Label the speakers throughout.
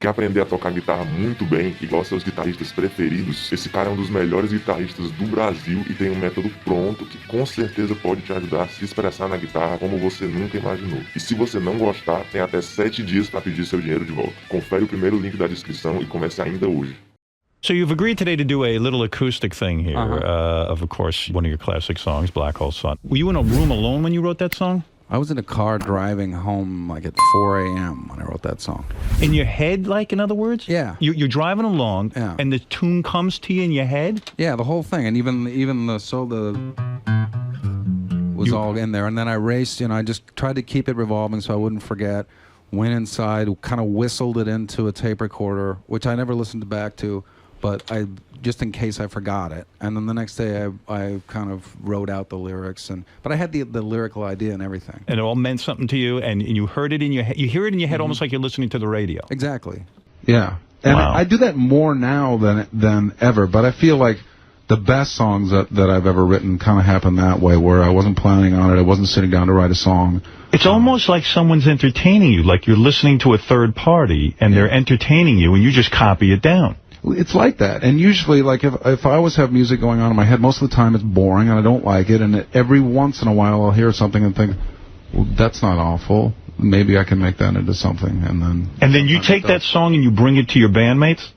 Speaker 1: Quer aprender a tocar guitarra muito bem, igual aos seus guitarristas preferidos? Esse cara é um dos melhores guitarristas do Brasil e tem um método pronto que com certeza pode te ajudar a se expressar na guitarra como você nunca imaginou. E se você não gostar, tem até 7 dias para pedir seu dinheiro de volta. Confere o primeiro link da descrição e comece ainda hoje.
Speaker 2: So you've agreed today to do a little acoustic thing here, of course, one of your classic songs, Black Hole Sun. Were you in a room alone when you wrote that song?
Speaker 3: I was in a car driving home like at 4 a.m. when I wrote that song.
Speaker 2: In your head, like, in other words?
Speaker 3: Yeah.
Speaker 2: You're driving along, and the tune comes to you in your head?
Speaker 3: Yeah, the whole thing, and even the solo was all in there. And then I raced, I just tried to keep it revolving so I wouldn't forget. Went inside, kind of whistled it into a tape recorder, which I never listened back to. But just in case I forgot it, and then the next day I kind of wrote out the lyrics, but I had the lyrical idea and everything.
Speaker 2: And it all meant something to you, and you heard it in your head. You hear it in your head almost like you're listening to the radio.
Speaker 3: Exactly.
Speaker 4: Yeah, and
Speaker 2: wow.
Speaker 4: I do that more now than ever. But I feel like the best songs that I've ever written kind of happened that way, where I wasn't planning on it. I wasn't sitting down to write a song.
Speaker 2: It's almost like someone's entertaining you, like you're listening to a third party, and they're entertaining you, and you just copy it down.
Speaker 4: It's like that, and usually, like, if I always have music going on in my head, most of the time it's boring and I don't like it, and every once in a while I'll hear something and think, well, that's not awful. Maybe I can make that into something, and then
Speaker 2: you take that song and you bring it to your bandmates?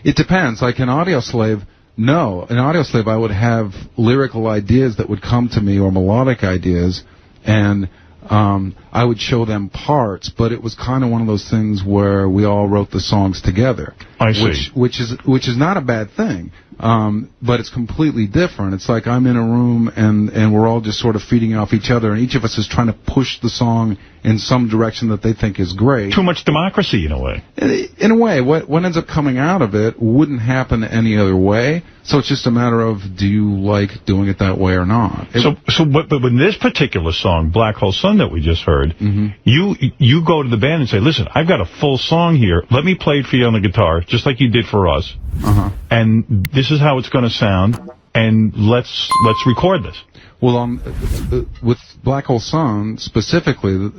Speaker 4: It depends. Like in Audioslave, no. In Audioslave, I would have lyrical ideas that would come to me, or melodic ideas, and I would show them parts, but it was kind of one of those things where we all wrote the songs together.
Speaker 2: I see.
Speaker 4: Which is not a bad thing, but it's completely different. It's like I'm in a room and we're all just sort of feeding off each other, and each of us is trying to push the song in some direction that they think is great.
Speaker 2: Too much democracy, in a way.
Speaker 4: In a way, what ends up coming out of it wouldn't happen any other way. So it's just a matter of, do you like doing it that way or not?
Speaker 2: But in this particular song, Black Hole Sun, that we just heard, you go to the band and say, listen, I've got a full song here. Let me play it for you on the guitar, just like you did for us. And this is how it's going to sound, and let's record this.
Speaker 4: Well, with Black Hole Sun, specifically,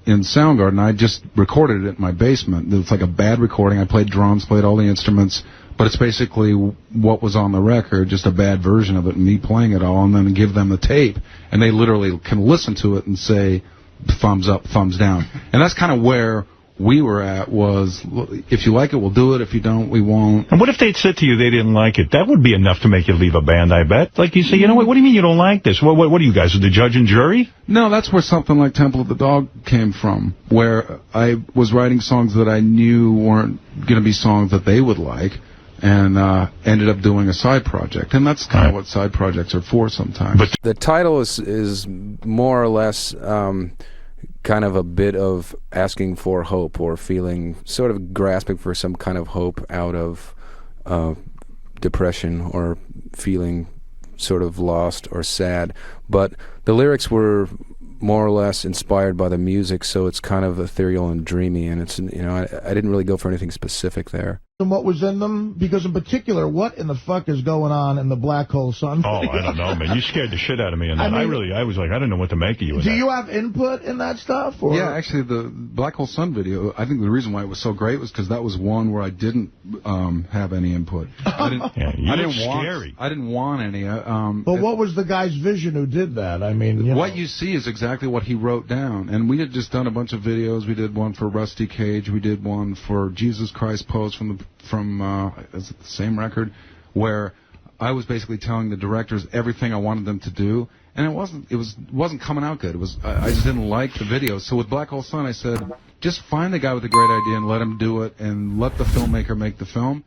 Speaker 4: in Soundgarden, I just recorded it in my basement. It's like a bad recording. I played drums, played all the instruments, but it's basically what was on the record, just a bad version of it, and me playing it all, and then give them the tape, and they literally can listen to it and say, thumbs up, thumbs down. And that's kind of where we were at, was, if you like it, we'll do it. If you don't, we won't.
Speaker 2: And what if they'd said to you they didn't like it? That would be enough to make you leave a band, I bet. Like you say, you know what do you mean you don't like this? What are you guys, the judge and jury?
Speaker 4: No, that's where something like Temple of the Dog came from, where I was writing songs that I knew weren't going to be songs that they would like, and ended up doing a side project. And that's kind of what side projects are for sometimes.
Speaker 3: But the title is more or less kind of a bit of asking for hope, or feeling, sort of grasping for some kind of hope out of depression, or feeling sort of lost or sad. But the lyrics were more or less inspired by the music, so it's kind of ethereal and dreamy, and it's, I didn't really go for anything specific there.
Speaker 5: And what was in them, because in particular, what in the fuck is going on in the Black Hole Sun?
Speaker 2: Oh, I don't know, man. You scared the shit out of me in that. I was like, I don't know what to make of you.
Speaker 5: Do you have input in that stuff? Or?
Speaker 4: Yeah, actually, the Black Hole Sun video, I think the reason why it was so great was because that was one where I didn't have any input. I didn't want any.
Speaker 5: But what was the guy's vision who did that? I mean,
Speaker 4: what you see is exactly what he wrote down. And we had just done a bunch of videos. We did one for Rusty Cage. We did one for Jesus Christ Pose from is it the same record, where I was basically telling the directors everything I wanted them to do, and it wasn't coming out good. I just didn't like the video. So with Black Hole Sun, I said, just find the guy with a great idea and let him do it, and let the filmmaker make the film.